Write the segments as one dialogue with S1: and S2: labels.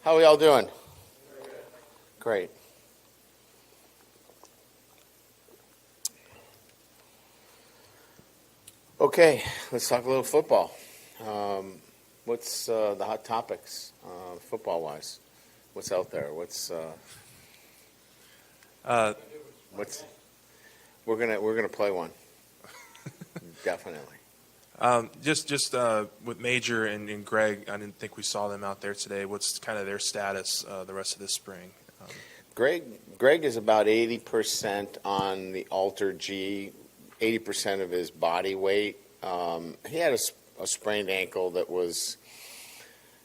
S1: How are y'all doing? Great. Okay, let's talk a little football. What's the hot topics, football-wise? What's out there? What's we're gonna play one, definitely.
S2: Just with Major and Greg, I didn't think we saw them out there today. What's kind of their status the rest of this spring?
S1: Greg is about 80% on the Alter G, 80% of his body weight. He had a sprained ankle that was,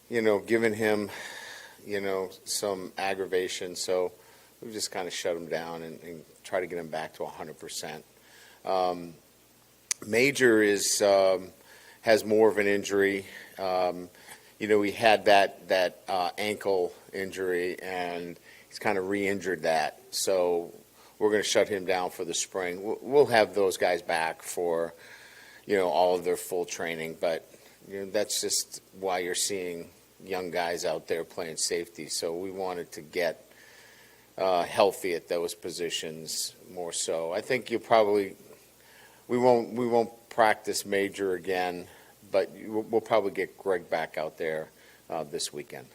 S1: giving him, some aggravation. So we just kind of shut him down and try to get him back to 100%. Major has more of an injury. He had that ankle injury, and he's kind of re-injured that. So we're going to shut him down for the spring. We'll have those guys back for, all of their full training. But that's just why you're seeing young guys out there playing safety. So we wanted to get healthy at those positions more so. I think we won't practice Major again, but we'll probably get Greg back out there this weekend.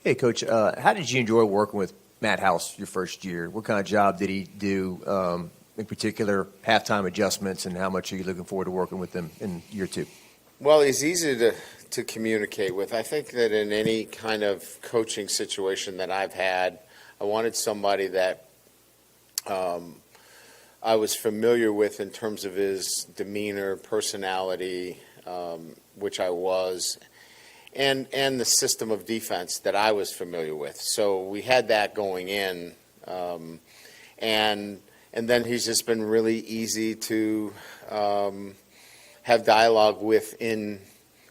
S3: Hey, Coach, how did you enjoy working with Matt House your first year? What kind of job did he do, in particular, halftime adjustments, and how much are you looking forward to working with him in year two?
S1: Well, he's easy to communicate with. I think that in any kind of coaching situation that I've had, I wanted somebody that I was familiar with in terms of his demeanor, personality, which I was, and the system of defense that I was familiar with. So we had that going in, and then he's just been really easy to have dialogue with in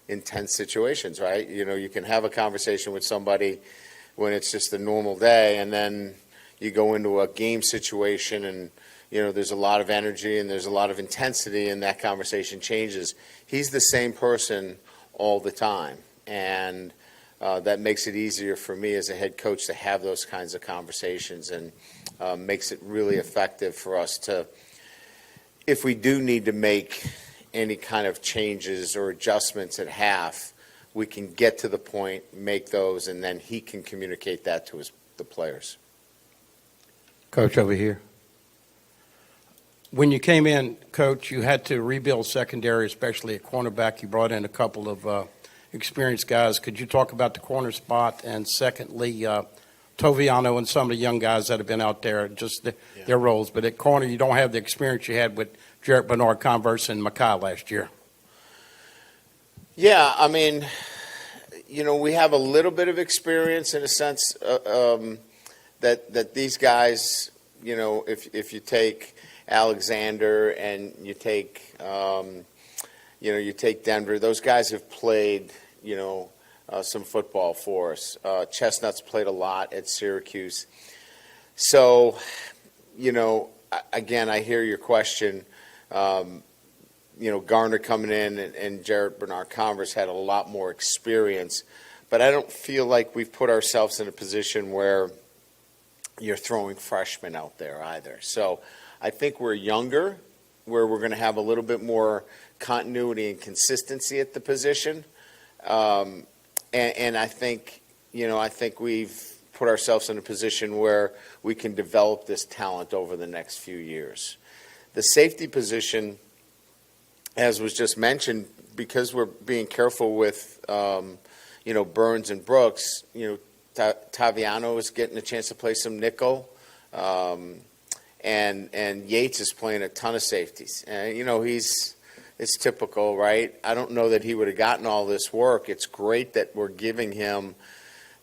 S1: intense situations, right? You can have a conversation with somebody when it's just a normal day, and then you go into a game situation and there's a lot of energy and there's a lot of intensity, and that conversation changes. He's the same person all the time, and that makes it easier for me as a head coach to have those kinds of conversations, and makes it really effective for us to, if we do need to make any kind of changes or adjustments at half, we can get to the point, make those, and then he can communicate that to the players.
S4: Coach, over here. When you came in, Coach, you had to rebuild secondary, especially at cornerback. You brought in a couple of experienced guys. Could you talk about the corner spot? And secondly, Toviano and some of the young guys that have been out there, just their roles. But at corner, you don't have the experience you had with Jarrett Bernard, Converse, and Makai last year.
S1: Yeah, I mean, we have a little bit of experience in a sense that these guys, if you take Alexander and you take Denver, those guys have played, some football for us. Chestnut's played a lot at Syracuse. So, again, I hear your question. Garner coming in and Jarrett Bernard Converse had a lot more experience, but I don't feel like we've put ourselves in a position where you're throwing freshmen out there either. So I think we're younger, where we're going to have a little bit more continuity and consistency at the position. And I think, I think we've put ourselves in a position where we can develop this talent over the next few years. The safety position, as was just mentioned, because we're being careful with, Burns and Brooks, Toviano is getting a chance to play some nickel. And Yates is playing a ton of safeties. It's typical, right? I don't know that he would have gotten all this work. It's great that we're giving him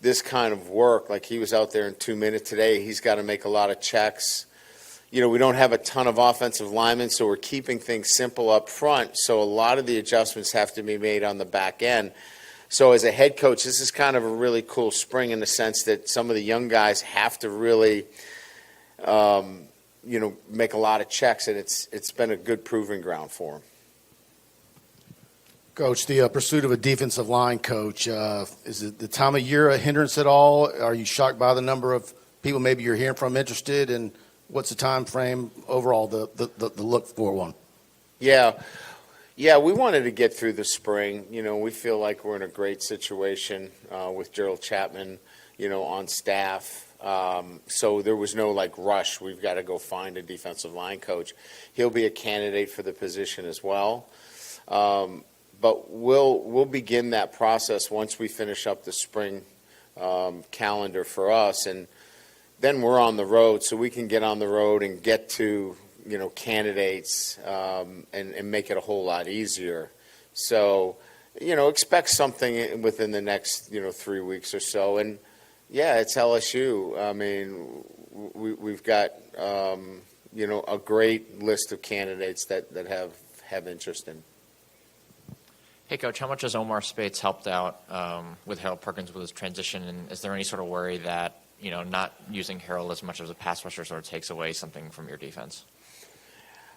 S1: this kind of work. Like, he was out there in 2 minutes today. He's got to make a lot of checks. We don't have a ton of offensive linemen, so we're keeping things simple up front. So a lot of the adjustments have to be made on the back end. So as a head coach, this is kind of a really cool spring in the sense that some of the young guys have to really make a lot of checks, and it's been a good proving ground for them.
S5: Coach, the pursuit of a defensive line coach, is it the time of year a hindrance at all? Are you shocked by the number of people maybe you're hearing from interested? And what's the time frame overall, the look for one?
S1: Yeah. Yeah, we wanted to get through the spring. You know, we feel like we're in a great situation with Gerald Chapman, you know, on staff. So there was no like rush. We've got to go find a defensive line coach. He'll be a candidate for the position as well. But we'll begin that process once we finish up the spring calendar for us, and then we're on the road, so we can get on the road and get to, you know, candidates and make it a whole lot easier. So, you know, expect something within the next, you know, 3 weeks or so. And yeah, it's LSU. I mean, we've got you know, a great list of candidates that have interest in.
S6: Hey, Coach, how much has Omar Speights helped out with Harold Perkins with his transition? And is there any sort of worry that, you know, not using Harold as much as a pass rusher sort of takes away something from your defense?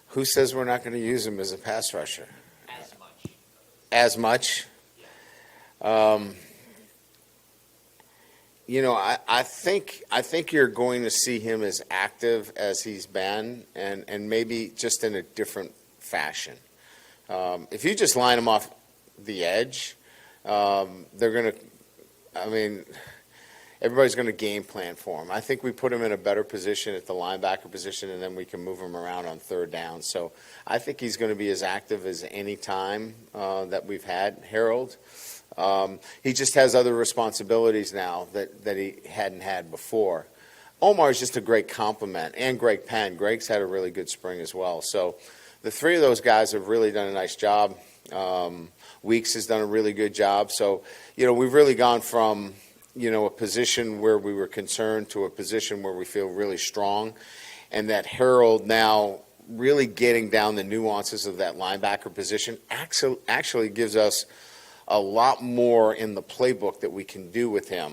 S1: Who says we're not going to use him as a pass rusher?
S6: As much.
S1: As much? You know, I think you're going to see him as active as he's been, and maybe just in a different fashion. If you just line him off the edge, they're going to, I mean, everybody's going to game plan for him. I think we put him in a better position at the linebacker position, and then we can move him around on third down. So I think he's going to be as active as any time that we've had Harold. He just has other responsibilities now that he hadn't had before. Omar is just a great compliment, and Greg Penn. Greg's had a really good spring as well. So the three of those guys have really done a nice job. Weeks has done a really good job. So, you know, we've really gone from, you know, a position where we were concerned to a position where we feel really strong. And that Harold now really getting down the nuances of that linebacker position actually gives us a lot more in the playbook that we can do with him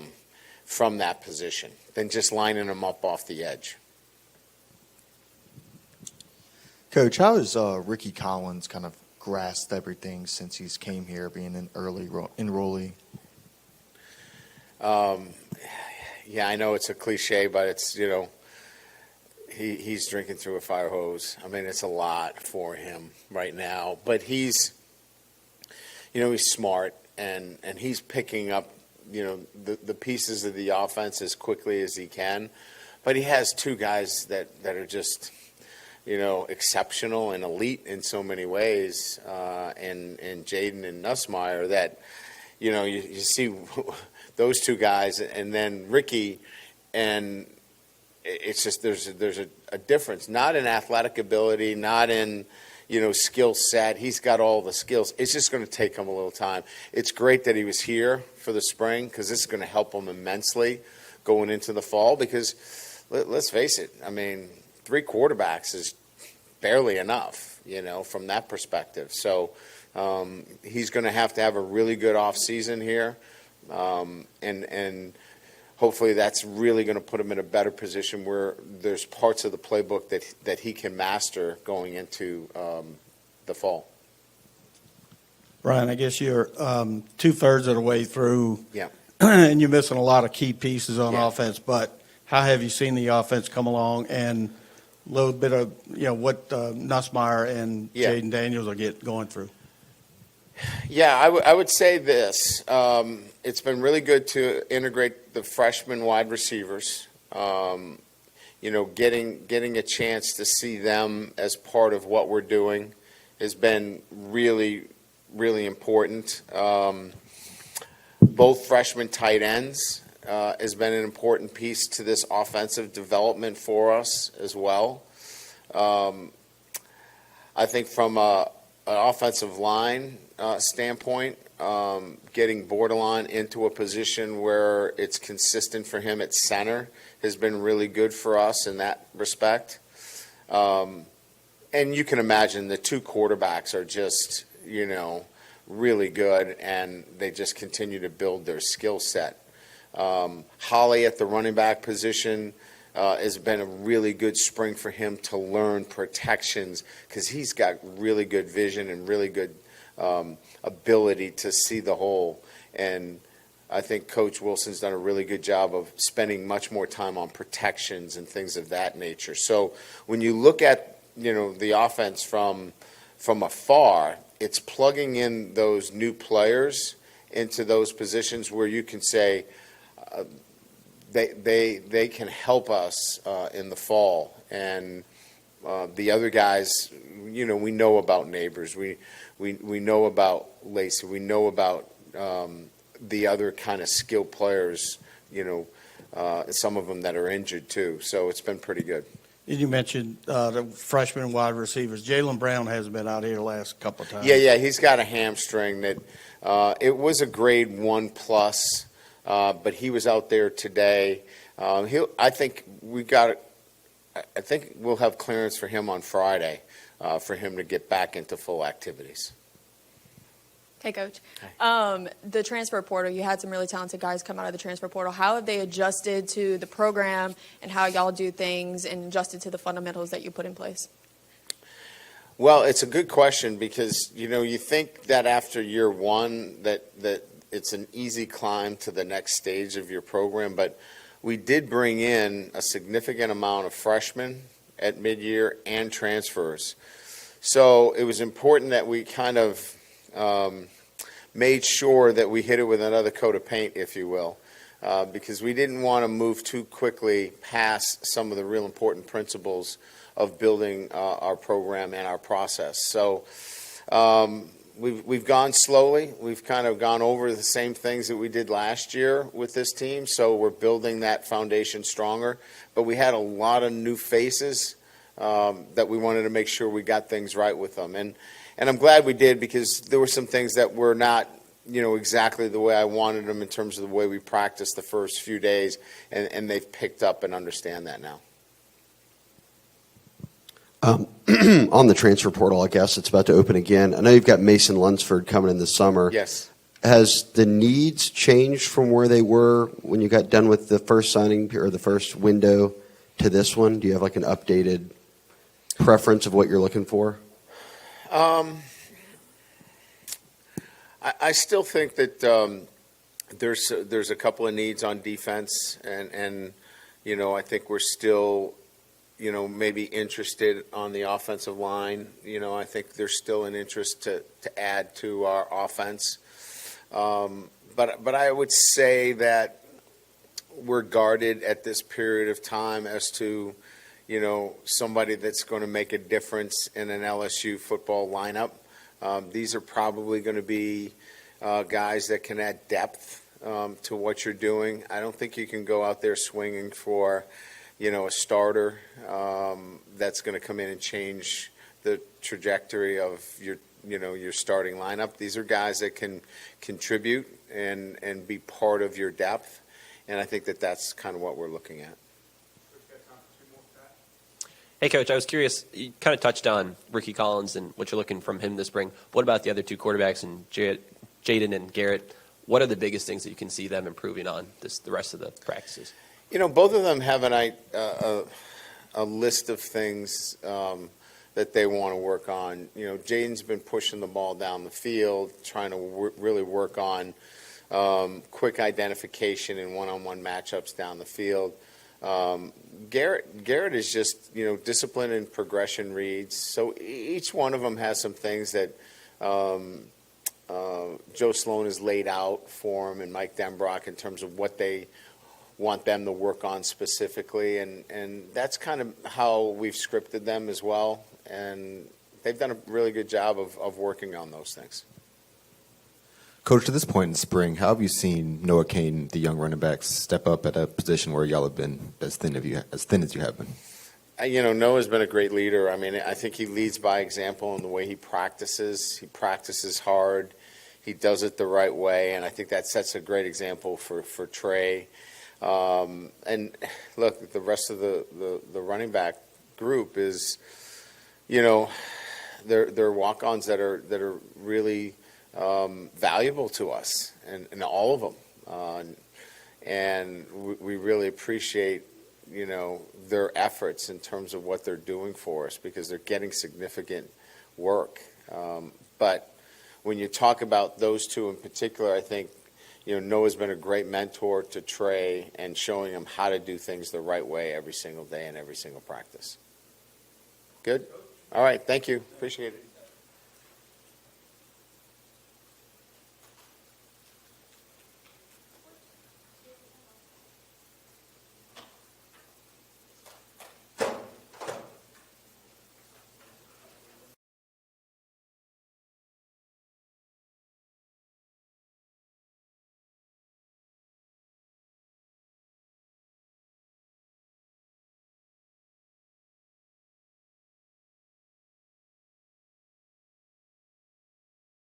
S1: from that position than just lining him up off the edge.
S7: Coach, how has Ricky Collins kind of grasped everything since he's came here, being an early enrollee?
S1: Yeah, I know it's a cliche, but it's, you know, he's drinking through a fire hose. I mean, it's a lot for him right now. But he's, you know, he's smart, and he's picking up, you know, the pieces of the offense as quickly as he can. But he has two guys that are just, you know, exceptional and elite in so many ways, and Jaden and Nussmeier, that, you know, you see those two guys and then Ricky, and it's just there's a difference, not in athletic ability, not in, you know, skill set. He's got all the skills. It's just going to take him a little time. It's great that he was here for the spring, because this is going to help him immensely going into the fall, because let's face it, I mean, 3 quarterbacks is barely enough, you know, from that perspective. So he's going to have a really good off season here, and hopefully that's really going to put him in a better position where there's parts of the playbook that he can master going into the fall.
S8: Brian, I guess you're 2/3 of the way through,
S1: Yeah.
S8: and you're missing a lot of key pieces on
S1: Yeah.
S8: offense. But how have you seen the offense come along, and a little bit of, you know, what Nussmeier and
S1: Yeah.
S8: Jaden Daniels are going through?
S1: Yeah, I would say this. It's been really good to integrate the freshman wide receivers. You know, getting a chance to see them as part of what we're doing has been really, really important. Both freshman tight ends has been an important piece to this offensive development for us as well. I think from an offensive line standpoint, getting Bordelon into a position where it's consistent for him at center has been really good for us in that respect. And you can imagine the 2 quarterbacks are just, you know, really good, and they just continue to build their skill set. Holly at the running back position has been a really good spring for him to learn protections, because he's got really good vision and really good ability to see the whole. And I think Coach Wilson's done a really good job of spending much more time on protections and things of that nature. So when you look at, the offense from afar, it's plugging in those new players into those positions where you can say they can help us in the fall. And the other guys, we know about Neighbors. We know about Lacey. We know about the other kind of skilled players, some of them that are injured too. So it's been pretty good.
S8: You mentioned the freshman wide receivers. Jalen Brown hasn't been out here the last couple of times.
S1: Yeah, he's got a hamstring that it was a grade 1+, but he was out there today. I think we'll have clearance for him on Friday for him to get back into full activities.
S9: Hey, Coach. The transfer portal, you had some really talented guys come out of the transfer portal. How have they adjusted to the program and how y'all do things and adjusted to the fundamentals that you put in place?
S1: Well, it's a good question because, you think that after year one that it's an easy climb to the next stage of your program, but we did bring in a significant amount of freshmen at mid-year and transfers. So it was important that we kind of made sure that we hit it with another coat of paint, if you will, because we didn't want to move too quickly past some of the real important principles of building our program and our process. So we've gone slowly. We've kind of gone over the same things that we did last year with this team, so we're building that foundation stronger. But we had a lot of new faces that we wanted to make sure we got things right with them. And I'm glad we did because there were some things that were not, exactly the way I wanted them in terms of the way we practiced the first few days, and they've picked up and understand that now.
S10: On the transfer portal, I guess it's about to open again. I know you've got Mason Lunsford coming in this summer.
S1: Yes.
S10: Has the needs changed from where they were when you got done with the first signing or the first window to this one? Do you have like an updated preference of what you're looking for?
S1: I still think that there's a couple of needs on defense, and I think we're still maybe interested on the offensive line. I think there's still an interest to add to our offense. But I would say that we're guarded at this period of time as to somebody that's going to make a difference in an LSU football lineup. These are probably going to be guys that can add depth to what you're doing. I don't think you can go out there swinging for, a starter that's going to come in and change the trajectory of your starting lineup. These are guys that can contribute and be part of your depth, and I think that's kind of what we're looking at.
S11: Hey, Coach, I was curious, you kind of touched on Ricky Collins and what you're looking from him this spring. What about the other two quarterbacks, and Jaden and Garrett? What are the biggest things that you can see them improving on the rest of the practices?
S1: Both of them have a list of things that they want to work on. Jaden's been pushing the ball down the field, trying to really work on quick identification and one-on-one matchups down the field. Garrett is just, discipline and progression reads. So each one of them has some things that Joe Sloan has laid out for him and Mike Denbrock in terms of what they want them to work on specifically. And that's kind of how we've scripted them as well. And they've done a really good job of working on those things.
S12: Coach, to this point in spring, how have you seen Noah Kane, the young running back, step up at a position where y'all have been as thin as you have been?
S1: Noah's been a great leader. I mean, I think he leads by example in the way he practices. He practices hard. He does it the right way, and I think that sets a great example for Trey. And look, the rest of the running back group is, they're walk-ons that are really valuable to us, and all of them. And we really appreciate, their efforts in terms of what they're doing for us because they're getting significant work. But when you talk about those two in particular, I think, Noah's been a great mentor to Trey and showing him how to do things the right way every single day and every single practice. Good? All right. Thank you. Appreciate it.